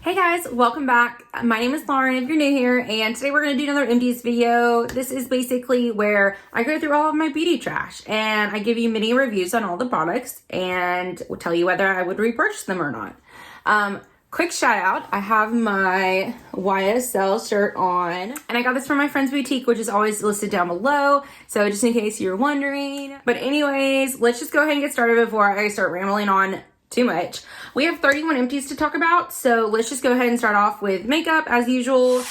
Hey guys, welcome back. My name is Lauren if you're new here, and today we're going to do another Empties video. This is basically where I go through all of my beauty trash and I give you mini reviews on all the products and will tell you whether I would repurchase them or not. Quick shout out, I have my YSL shirt on and I got this from my friend's boutique, which is always listed down below, so just in case you're wondering. But anyways, let's just go ahead and get started before I start rambling on too much. We have 31 empties to talk about, so let's just go ahead and start off with makeup as usual.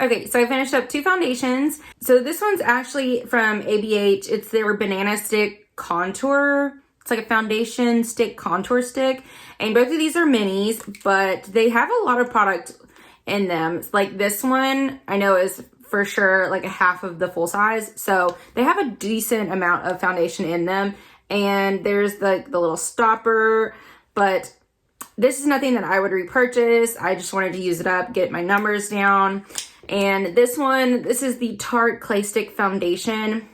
Okay, so I finished up two foundations. So this one's actually from ABH. It's their Banana Stick Contour. It's like a foundation stick, contour stick. And both of these are minis, but they have a lot of product in them. Like this one, I know is for sure like a half of the full size. So they have a decent amount of foundation in them. And there's the little stopper, but this is nothing that I would repurchase. I just wanted to use it up, get my numbers down. And this one, this is the Tarte Clay Stick Foundation.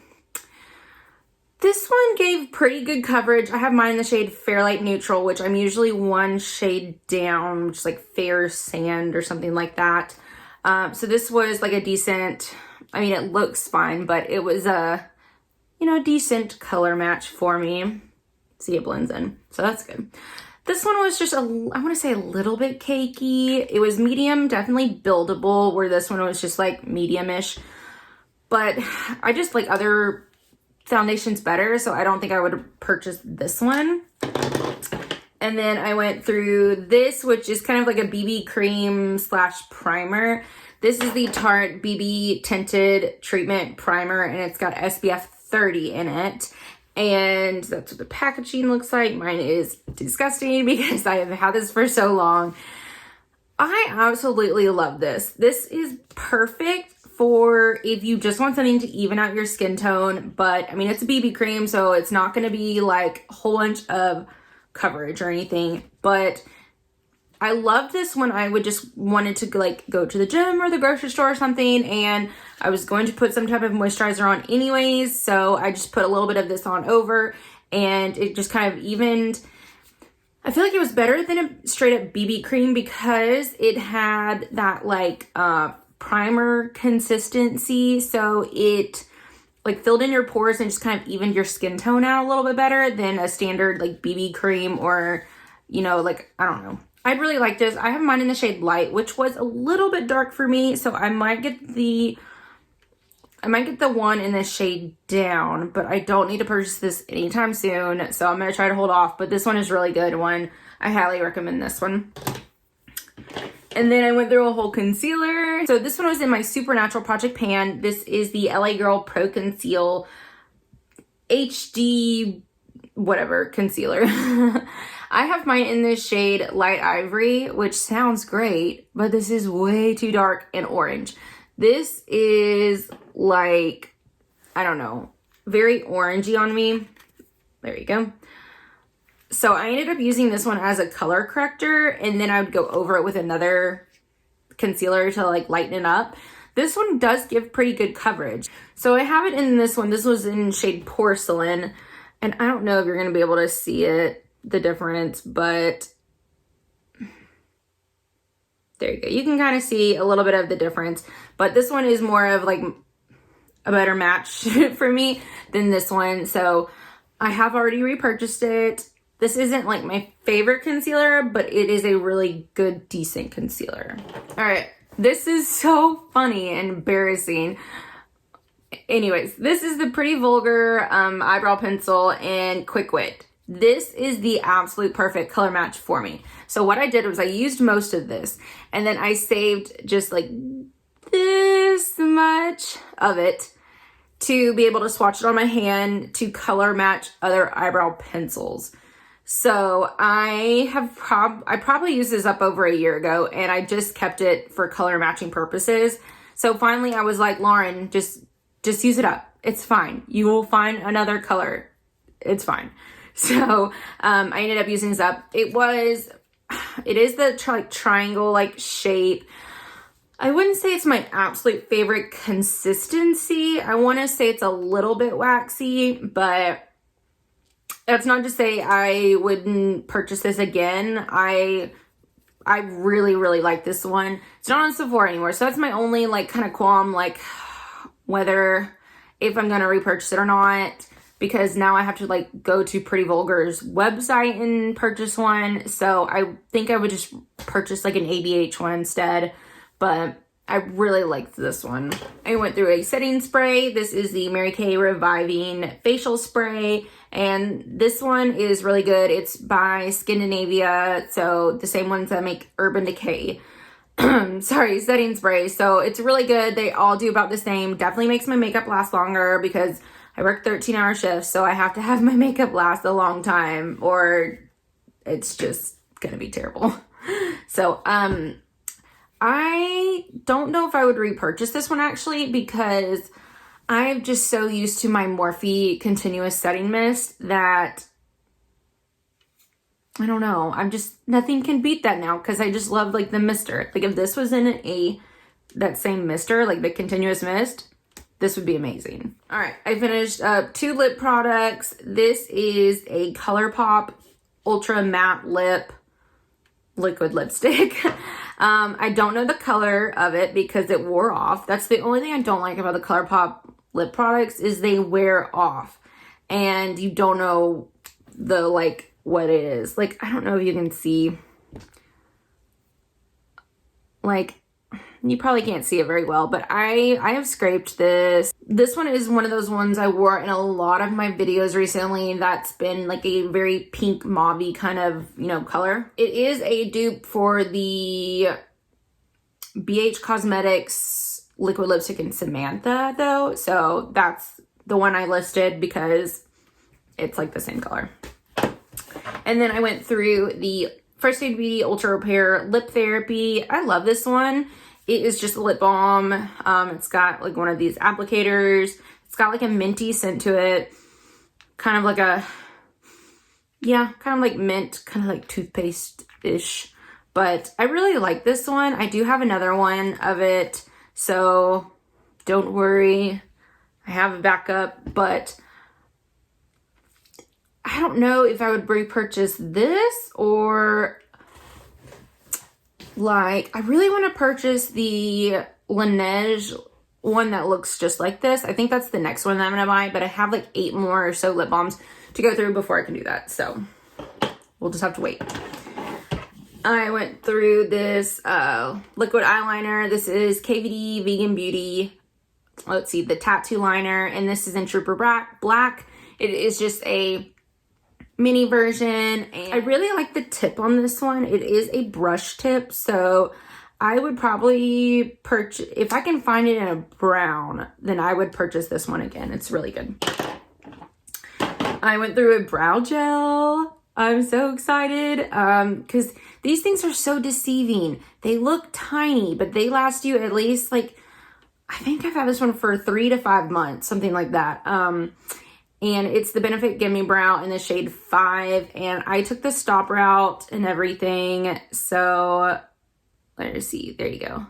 This one gave pretty good coverage. I have mine in the shade Fairlight Neutral, which I'm usually one shade down, just like Fair Sand or something like that. So this was like a decent, I mean, it looks fine, but it was a, decent color match for me. See, it blends in, so that's good. This one was just I want to say a little bit cakey. It was medium, definitely buildable, where this one was just like medium-ish. But I just like other foundations better, so I don't think I would purchase this one. And then I went through this, which is kind of like a BB cream / primer. This is the Tarte BB Tinted Treatment Primer, and it's got SPF 30 in it. And that's what the packaging looks like. Mine is disgusting because I have had this for so long. I absolutely love this. This is perfect for if you just want something to even out your skin tone. But, I mean, it's a BB cream, so it's not going to be like a whole bunch of coverage or anything. But I love this when I would just wanted to like go to the gym or the grocery store or something, and I was going to put some type of moisturizer on anyways, so I just put a little bit of this on over and it just kind of evened. I feel like it was better than a straight up BB cream because it had that like primer consistency, so it like filled in your pores and just kind of evened your skin tone out a little bit better than a standard like BB cream or, like, I don't know. I'd really like this. I have mine in the shade Light, which was a little bit dark for me, so I might get the one in the shade Down, but I don't need to purchase this anytime soon, so I'm going to try to hold off, but this one is really good one. I highly recommend this one. And then I went through a whole concealer. So this one was in my Supernatural Project Pan. This is the LA Girl Pro Conceal HD whatever concealer. I have mine in this shade Light Ivory, which sounds great, but this is way too dark and orange. This is like, I don't know, very orangey on me. There you go. So I ended up using this one as a color corrector, and then I would go over it with another concealer to like lighten it up. This one does give pretty good coverage. So I have it in this one. This was in shade Porcelain, and I don't know if you're going to be able to see it, the difference, but there you go. You can kind of see a little bit of the difference, but this one is more of like a better match for me than this one. So I have already repurchased it. This isn't like my favorite concealer, but it is a really good, decent concealer. All right. This is so funny and embarrassing. Anyways, this is the Pretty Vulgar eyebrow pencil in Quick Wit. This is the absolute perfect color match for me. So what I did was I used most of this, and then I saved just like this much of it to be able to swatch it on my hand to color match other eyebrow pencils. So I probably used this up over a year ago, and I just kept it for color matching purposes. So finally I was like, Lauren, just use it up. It's fine. You will find another color. It's fine. So I ended up using this up. It is the triangle like shape. I wouldn't say it's my absolute favorite consistency. I want to say it's a little bit waxy, but that's not to say I wouldn't purchase this again. I really, really like this one. It's not on Sephora anymore, so that's my only like kind of qualm, like whether if I'm gonna repurchase it or not, because now I have to like go to Pretty Vulgar's website and purchase one. So I think I would just purchase like an ABH one instead, but I really liked this one. I went through a setting spray. This is the Mary Kay Reviving Facial Spray, and this one is really good. It's by Scandinavia, so the same ones that make Urban Decay. Sorry, setting spray. So it's really good. They all do about the same. Definitely makes my makeup last longer because I work 13-hour shifts, so I have to have my makeup last a long time or it's just gonna be terrible. So, I don't know if I would repurchase this one actually because I'm just so used to my Morphe Continuous Setting Mist that I don't know. Nothing can beat that now because I just love like the mister. Like if this was in that same mister, like the Continuous Mist, this would be amazing. All right, I finished up 2 lip products. This is a Colourpop Ultra Matte Lip liquid lipstick. I don't know the color of it because it wore off. That's the only thing I don't like about the Colourpop lip products is they wear off and you don't know what it is. Like, I don't know if you can see, like, you probably can't see it very well, but I have scraped this. This one is one of those ones I wore in a lot of my videos recently that's been like a very pink mauve-y kind of, color. It is a dupe for the BH Cosmetics liquid lipstick in Samantha though. So that's the one I listed because it's like the same color. And then I went through the First Aid Beauty Ultra Repair Lip Therapy. I love this one. It is just a lip balm. It's got like one of these applicators. It's got like a minty scent to it. Kind of like kind of like mint, kind of like toothpaste-ish. But I really like this one. I do have another one of it. So don't worry. I have a backup. But I don't know if I would repurchase this or like, I really want to purchase the Laneige one that looks just like this. I think that's the next one that I'm going to buy, but I have like 8 more or so lip balms to go through before I can do that. So we'll just have to wait. I went through this liquid eyeliner. This is KVD Vegan Beauty. Let's see, the Tattoo liner, and this is in Trooper Black. It is just a mini version, and I really like the tip on this one. It is a brush tip, so I would probably purchase, if I can find it in a brown, then I would purchase this one again. It's really good. I went through a brow gel. I'm so excited because these things are so deceiving. They look tiny, but they last you at least like, I think I've had this one for 3 to 5 months, something like that. And it's the Benefit Gimme Brow in the shade 5. And I took the stop route and everything. So, let's see. There you go.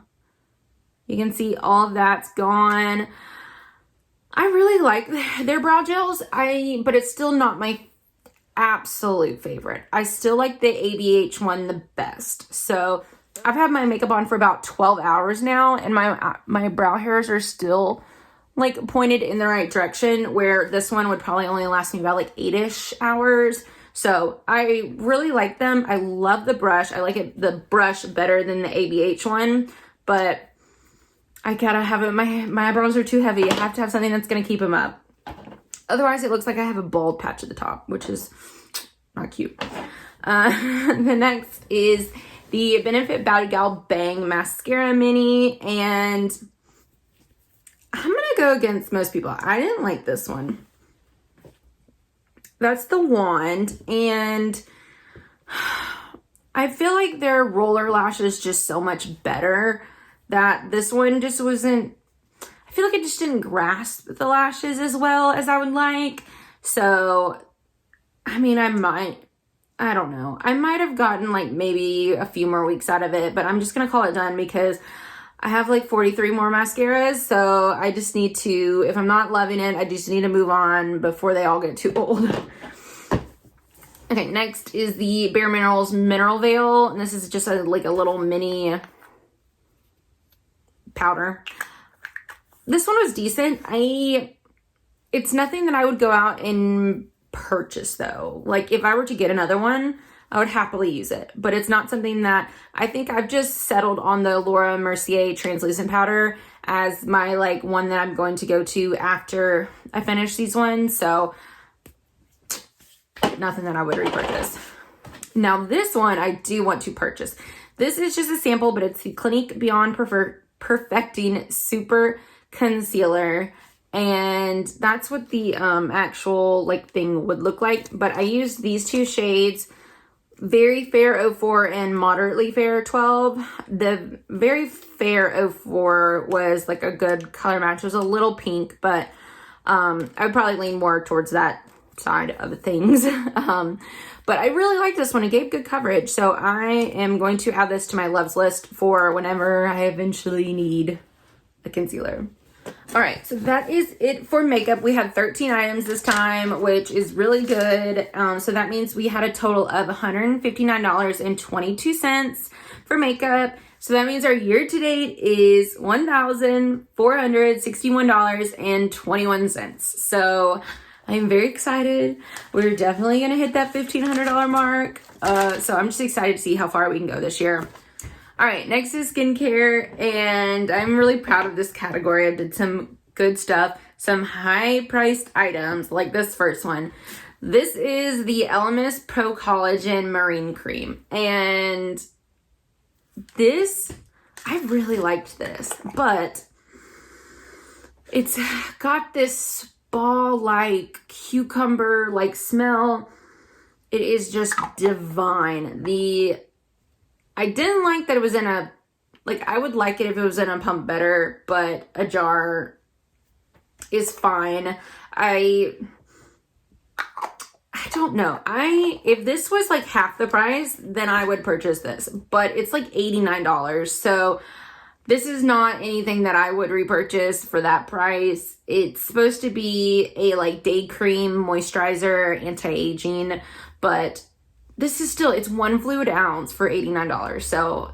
You can see all of that's gone. I really like their brow gels. But it's still not my absolute favorite. I still like the ABH one the best. So, I've had my makeup on for about 12 hours now. And my brow hairs are still like pointed in the right direction, where this one would probably only last me about like 8-ish hours. So I really like them. I love the brush. I like the brush better than the ABH one, but I gotta have it. My eyebrows are too heavy. I have to have something that's gonna keep them up. Otherwise it looks like I have a bald patch at the top, which is not cute. The next is the Benefit BadGal Bang Mascara Mini, and I'm gonna go against most people. I didn't like this one. That's the wand, and I feel like their roller lash is just so much better that this one just wasn't, I feel like it just didn't grasp the lashes as well as I would like. So, I mean, I don't know. I might have gotten like maybe a few more weeks out of it, but I'm just gonna call it done because I have like 43 more mascaras, so I just need to, if I'm not loving it, I just need to move on before they all get too old. Okay, next is the bareMinerals Mineral Veil, and this is just like a little mini powder. This one was decent. It's nothing that I would go out and purchase though. Like if I were to get another one, I would happily use it, but it's not something that I think I've just settled on the Laura Mercier translucent powder as my like one that I'm going to go to after I finish these ones. So nothing that I would repurchase. Now this one I do want to purchase. This is just a sample, but it's the Clinique Beyond Perfecting Super Concealer. And that's what the actual like thing would look like. But I used these two shades, Very Fair 04 and Moderately Fair 12. The Very Fair 04 was like a good color match. It was a little pink, but I would probably lean more towards that side of things. But I really like this one. It gave good coverage. So I am going to add this to my loves list for whenever I eventually need a concealer. All right, so that is it for makeup. We had 13 items this time, which is really good. So that means we had a total of $159.22 for makeup. So that means our year-to-date is $1,461.21. So I'm very excited. We're definitely going to hit that $1,500 mark. So I'm just excited to see how far we can go this year. All right, next is skincare, and I'm really proud of this category. I did some good stuff, some high-priced items, like this first one. This is the Elemis Pro-Collagen Marine Cream, and this, I really liked this, but it's got this spa-like, cucumber-like smell. It is just divine. I didn't like that it was in a, like I would like it if it was in a pump better, but a jar is fine. I don't know. If this was like half the price, then I would purchase this, but it's like $89. So this is not anything that I would repurchase for that price. It's supposed to be a like day cream, moisturizer, anti-aging, but this is still, it's 1 fluid ounce for $89. So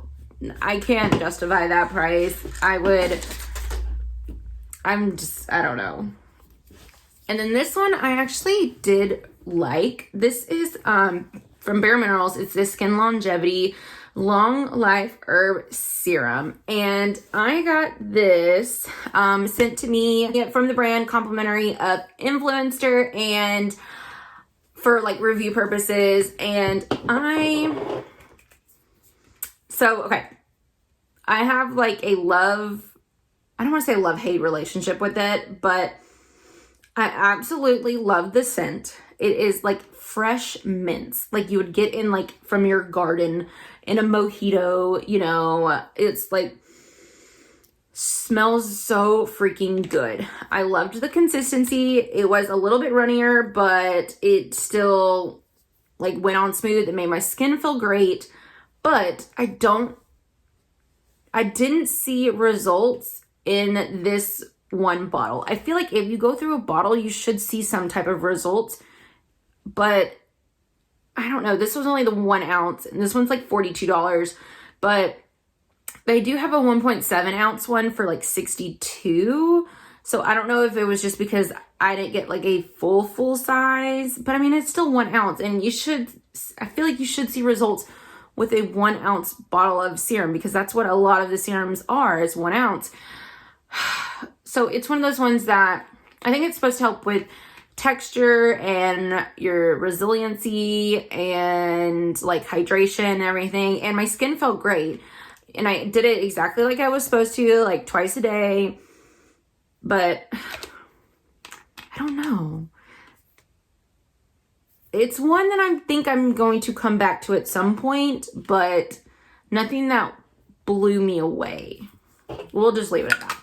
I can't justify that price. I don't know. And then this one I actually did like. This is from bareMinerals. It's this Skinlongevity Long Life Herb Serum. And I got this sent to me from the brand, complimentary of Influencer, and for like review purposes. And okay, I have like I don't want to say love-hate relationship with it, but I absolutely love the scent. It is like fresh mints, like you would get in like from your garden in a mojito, you know. It's like smells so freaking good. I loved the consistency. It was a little bit runnier, but it still like went on smooth. It made my skin feel great, but I didn't see results in this one bottle. I feel like if you go through a bottle, you should see some type of results, but I don't know. This was only the 1 ounce, and this one's like $42, but they do have a 1.7 ounce one for like $62. So I don't know if it was just because I didn't get like a full size, but I mean, it's still 1 ounce, and I feel like you should see results with a 1 ounce bottle of serum, because that's what a lot of the serums are, is 1 ounce. So it's one of those ones that I think it's supposed to help with texture and your resiliency and like hydration and everything. And my skin felt great. And I did it exactly like I was supposed to, like twice a day. But I don't know. It's one that I think I'm going to come back to at some point, but nothing that blew me away. We'll just leave it at that.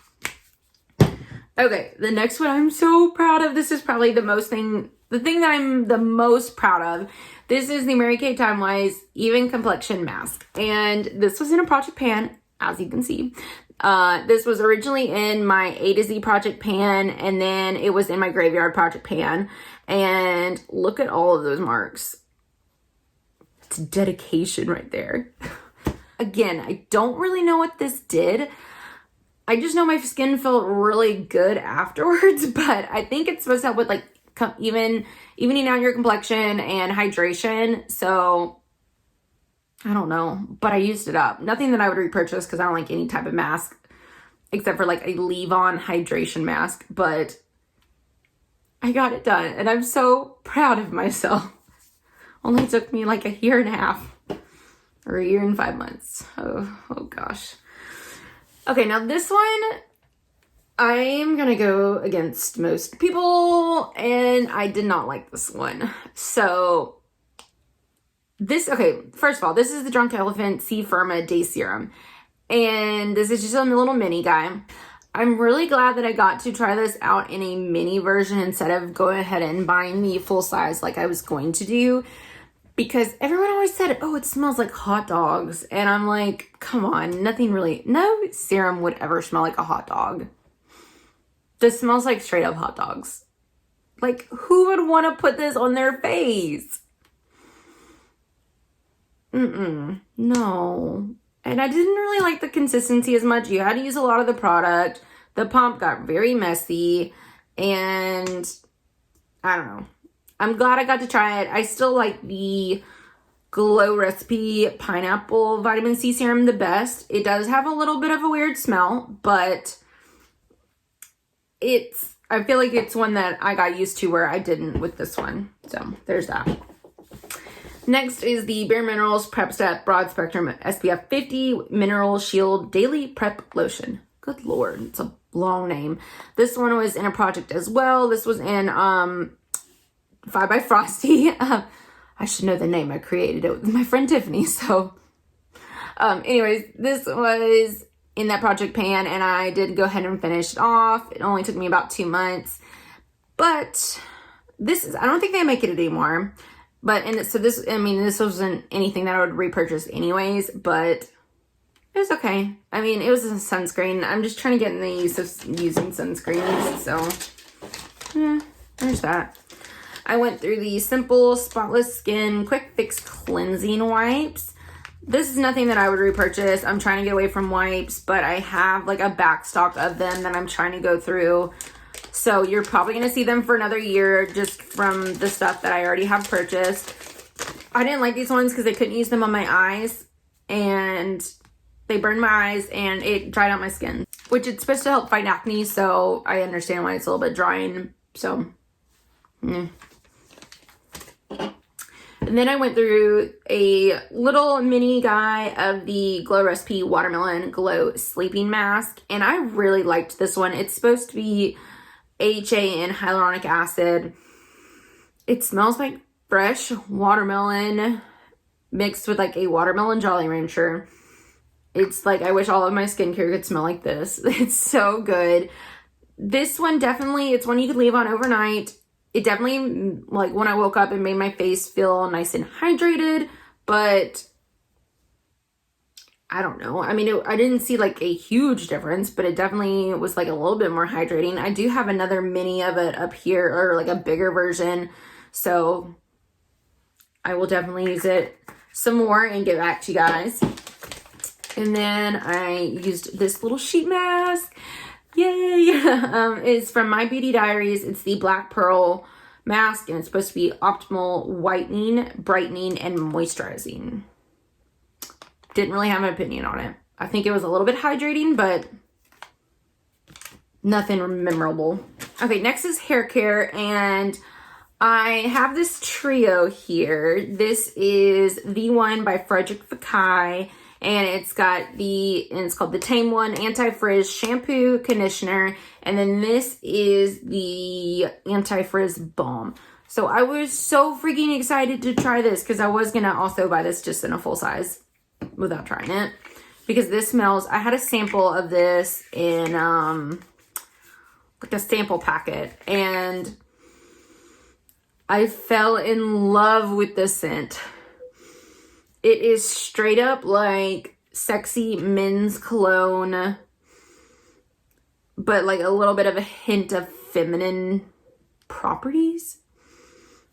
Okay, the next one I'm so proud of. This is probably the thing that I'm the most proud of. This is the Mary Kay Time Wise Even Complexion Mask. And this was in a project pan, as you can see. This was originally in my A to Z project pan, and then it was in my graveyard project pan. And look at all of those marks. It's dedication right there. Again, I don't really know what this did. I just know my skin felt really good afterwards, but I think it's supposed to help with like evening out your complexion and hydration. So I don't know, but I used it up. Nothing that I would repurchase because I don't like any type of mask except for like a leave-on hydration mask, but I got it done and I'm so proud of myself. Only took me like a year and a half or a year and 5 months. Oh gosh. Okay, now this one, I'm gonna go against most people, and I did not like this one. So, okay, first of all, this is the Drunk Elephant C-Firma Day Serum, and this is just a little mini guy. I'm really glad that I got to try this out in a mini version instead of going ahead and buying the full size like I was going to do. Because everyone always said, oh, it smells like hot dogs. And I'm like, come on, no serum would ever smell like a hot dog. This smells like straight up hot dogs. Like, who would want to put this on their face? No. And I didn't really like the consistency as much. You had to use a lot of the product. The pump got very messy. And I don't know. I'm glad I got to try it. I still like the Glow Recipe Pineapple Vitamin C Serum the best. It does have a little bit of a weird smell, but I feel like it's one that I got used to where I didn't with this one. So there's that. Next is the bareMinerals Prep Step Broad Spectrum SPF 50 Mineral Shield Daily Prep Lotion. Good Lord, it's a long name. This one was in a project as well. This was in 5 by Frosty. I should know the name. I created it with my friend Tiffany. So anyways, this was in that project pan and I did go ahead and finish it off. It only took me about 2 months. But I don't think they make it anymore. But, this wasn't anything that I would repurchase anyways, but it was okay. I mean, it was a sunscreen. I'm just trying to get in the use of using sunscreens. So, yeah, there's that. I went through the Simple Spotless Skin Quick Fix Cleansing Wipes. This is nothing that I would repurchase. I'm trying to get away from wipes, but I have like a back stock of them that I'm trying to go through. So you're probably going to see them for another year just from the stuff that I already have purchased. I didn't like these ones because I couldn't use them on my eyes. And they burned my eyes and it dried out my skin. Which it's supposed to help fight acne, so I understand why it's a little bit drying. So, And then I went through a little mini guy of the Glow Recipe Watermelon Glow Sleeping Mask. And I really liked this one. It's supposed to be AHA and hyaluronic acid. It smells like fresh watermelon mixed with like a watermelon Jolly Rancher. It's like, I wish all of my skincare could smell like this. It's so good. This one definitely, it's one you could leave on overnight. It definitely, like when I woke up, it made my face feel nice and hydrated, but I don't know. I mean, I didn't see like a huge difference, but it definitely was like a little bit more hydrating. I do have another mini of it up here, or like a bigger version. So I will definitely use it some more and get back to you guys. And then I used this little sheet mask. Yay! It's from My Beauty Diaries. It's the Black Pearl mask, and it's supposed to be optimal whitening, brightening, and moisturizing. Didn't really have an opinion on it. I think it was a little bit hydrating, but nothing memorable. Okay, next is hair care, and I have this trio here. This is the one by Frederick Fekkai, and it's called the Tame One Anti-Frizz Shampoo Conditioner, and then this is the Anti-Frizz Balm. So I was so freaking excited to try this because I was gonna also buy this just in a full size without trying it, because this smells, I had a sample of this in like a sample packet, and I fell in love with this scent. It is straight up like sexy men's cologne. but like a little bit of a hint of feminine properties.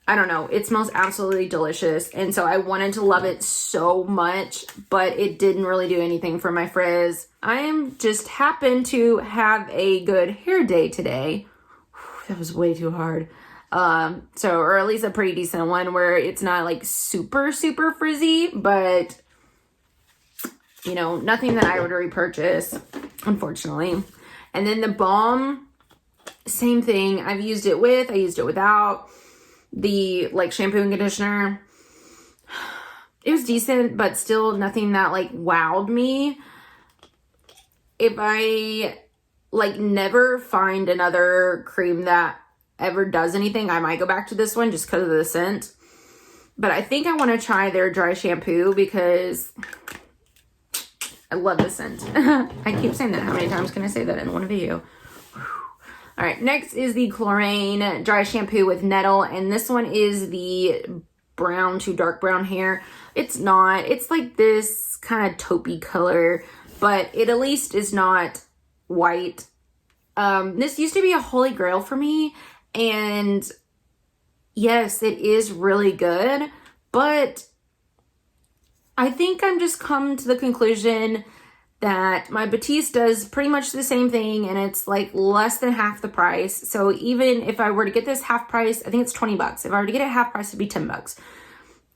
I don't know. It smells absolutely delicious. And so I wanted to love it so much, but it didn't really do anything for my frizz. I am just happened to have a good hair day today. That was way too hard. Or at least a pretty decent one where it's not like super, super frizzy, but you know, nothing that I would repurchase, unfortunately. And then the balm, same thing. I've used it with, I used it without. The like shampoo and conditioner, it was decent, but still nothing that like wowed me. If I like never find another cream that ever does anything, I might go back to this one just because of the scent. But I think I want to try their dry shampoo because I love the scent. I keep saying that. How many times can I say that in one video? All right, next is the Chlorine Dry Shampoo with Nettle, and this one is the brown to dark brown hair. It's not. It's like this kind of taupey color, but it at least is not white. This used to be a holy grail for me, and yes, it is really good, but I think I'm just come to the conclusion that my Batiste does pretty much the same thing, and it's like less than half the price. So even if I were to get this half price, I think it's 20 bucks. If I were to get it half price, it'd be 10 bucks,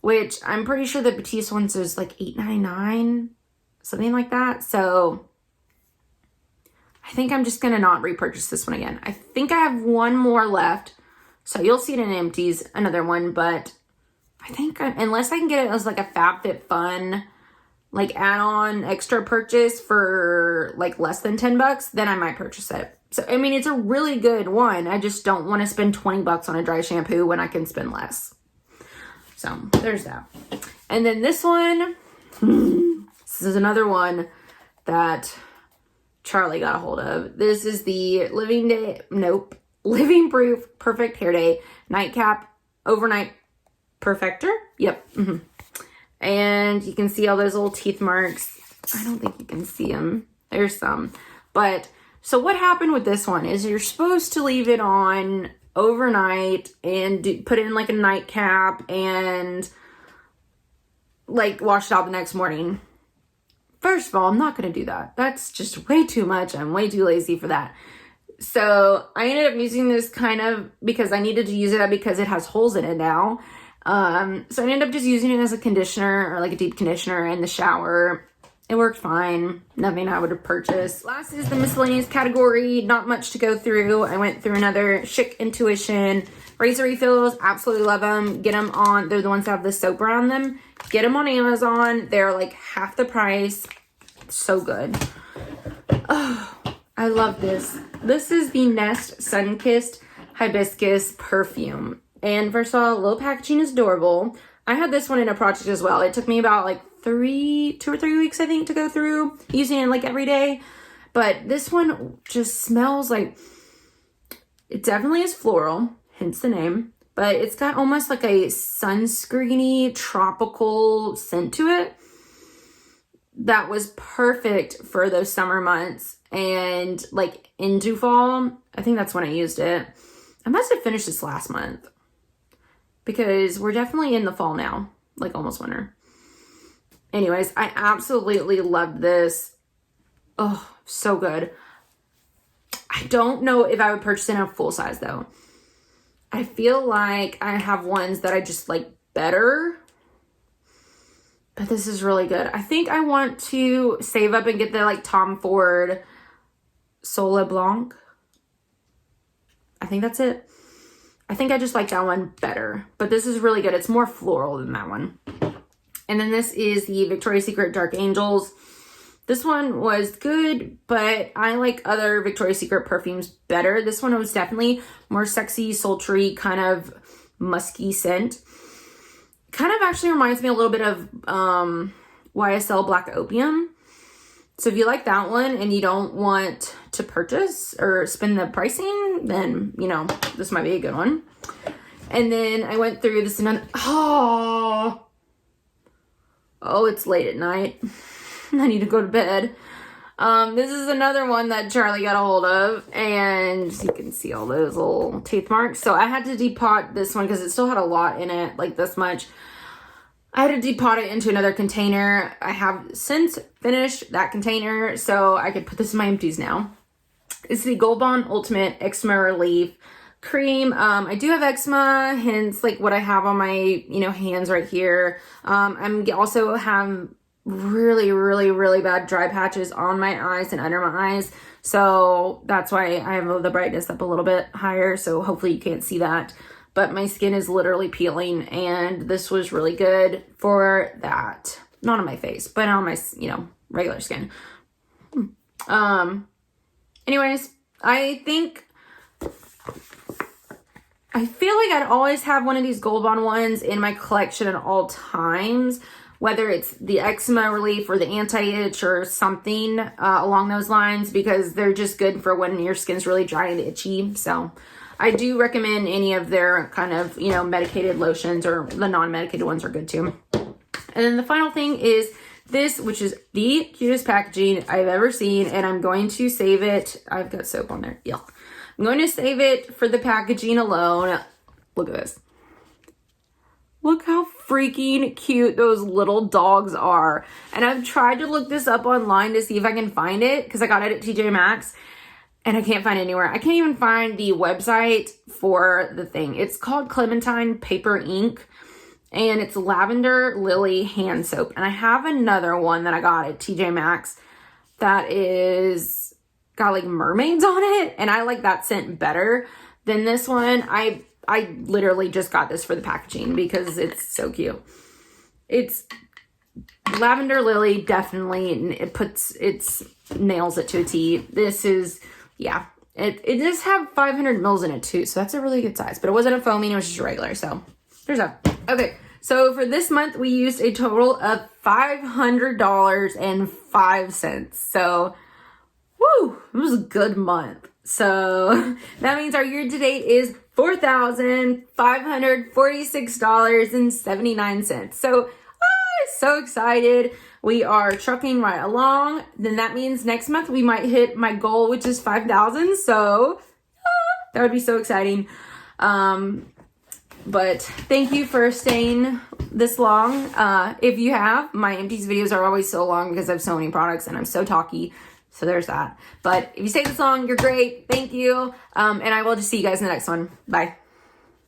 which I'm pretty sure the Batiste ones is like $8.99, something like that. So I think I'm just gonna not repurchase this one again. I think I have one more left, so you'll see it in Empties, another one, but I think unless I can get it as like a FabFitFun like add-on extra purchase for like less than 10 bucks, then I might purchase it. So, I mean, it's a really good one. I just don't want to spend 20 bucks on a dry shampoo when I can spend less. So, there's that. And then this one, this is another one that Charlie got a hold of. This is the Living Proof Perfect Hair Day Nightcap Overnight Perfector. Yep. And you can see all those little teeth marks. I don't think you can see them. There's some. But, so what happened with this one is you're supposed to leave it on overnight and put it in like a nightcap and like wash it out the next morning. First of all, I'm not going to do that. That's just way too much. I'm way too lazy for that. So I ended up using this kind of because I needed to use it because it has holes in it now. So I ended up just using it as a conditioner or like a deep conditioner in the shower. It worked fine. Nothing I would have purchased. Last is the miscellaneous category. Not much to go through. I went through another Chic Intuition razor refills. Absolutely love them. Get them on. They're the ones that have the soap around them. Get them on Amazon. They're like half the price. So good. Oh, I love this. This is the Nest Sunkissed Hibiscus Perfume. And first of all, little packaging is adorable. I had this one in a project as well. It took me about like 2 or 3 weeks, I think, to go through using it like every day. But this one just smells like, it definitely is floral, hence the name. But it's got almost like a sunscreeny tropical scent to it. That was perfect for those summer months and like into fall. I think that's when I used it. I must have finished this last month because we're definitely in the fall now, like almost winter. Anyways, I absolutely love this. Oh, so good. I don't know if I would purchase it in a full size though. I feel like I have ones that I just like better. But this is really good. I think I want to save up and get the like Tom Ford Soleil Blanc. I think that's it. I think I just like that one better. But this is really good. It's more floral than that one. And then this is the Victoria's Secret Dark Angels. This one was good, but I like other Victoria's Secret perfumes better. This one was definitely more sexy, sultry, kind of musky scent. Kind of actually reminds me a little bit of YSL Black Opium. So if you like that one and you don't want to purchase or spend the pricing, then, you know, this might be a good one. And then I went through this and oh, it's late at night. I need to go to bed. This is another one that Charlie got a hold of, and you can see all those little teeth marks. So I had to depot this one because it still had a lot in it, like this much. I had to depot it into another container. I have since finished that container, so I could put this in my empties now. It's the Gold Bond Ultimate Eczema Relief Cream. I do have eczema, hence like what I have on my, you know, hands right here. I'm also have really bad dry patches on my eyes and under my eyes. So that's why I have the brightness up a little bit higher. So hopefully you can't see that. But my skin is literally peeling, and this was really good for that. Not on my face, but on my, you know, regular skin. Anyways, I feel like I'd always have one of these Gold Bond ones in my collection at all times, whether it's the eczema relief or the anti-itch or something along those lines, because they're just good for when your skin's really dry and itchy. So I do recommend any of their kind of, you know, medicated lotions, or the non-medicated ones are good too. And then the final thing is this, which is the cutest packaging I've ever seen, and I'm going to save it. I've got soap on there. Yuck. I'm going to save it for the packaging alone. Look at this. Look how freaking cute those little dogs are. And I've tried to look this up online to see if I can find it, because I got it at TJ Maxx, and I can't find it anywhere. I can't even find the website for the thing. It's called Clementine Paper Ink, and it's Lavender Lily Hand Soap. And I have another one that I got at TJ Maxx that is got like mermaids on it, and I like that scent better than this one. I literally just got this for the packaging because it's so cute. It's Lavender Lily, definitely. It nails it to a T. This is, yeah. It does have 500 mils in it too, so that's a really good size. But it wasn't a foaming, it was just a regular, so there's that. Okay, so for this month, we used a total of $500.05. So, woo, it was a good month. So that means our year to date is $4,546.79. So so excited. We are trucking right along. Then that means next month we might hit my goal, which is 5,000. So that would be so exciting. But thank you for staying this long. If you have, my empties videos are always so long because I have so many products and I'm so talky. So there's that. But if you stay this long, you're great. Thank you. And I will just see you guys in the next one. Bye.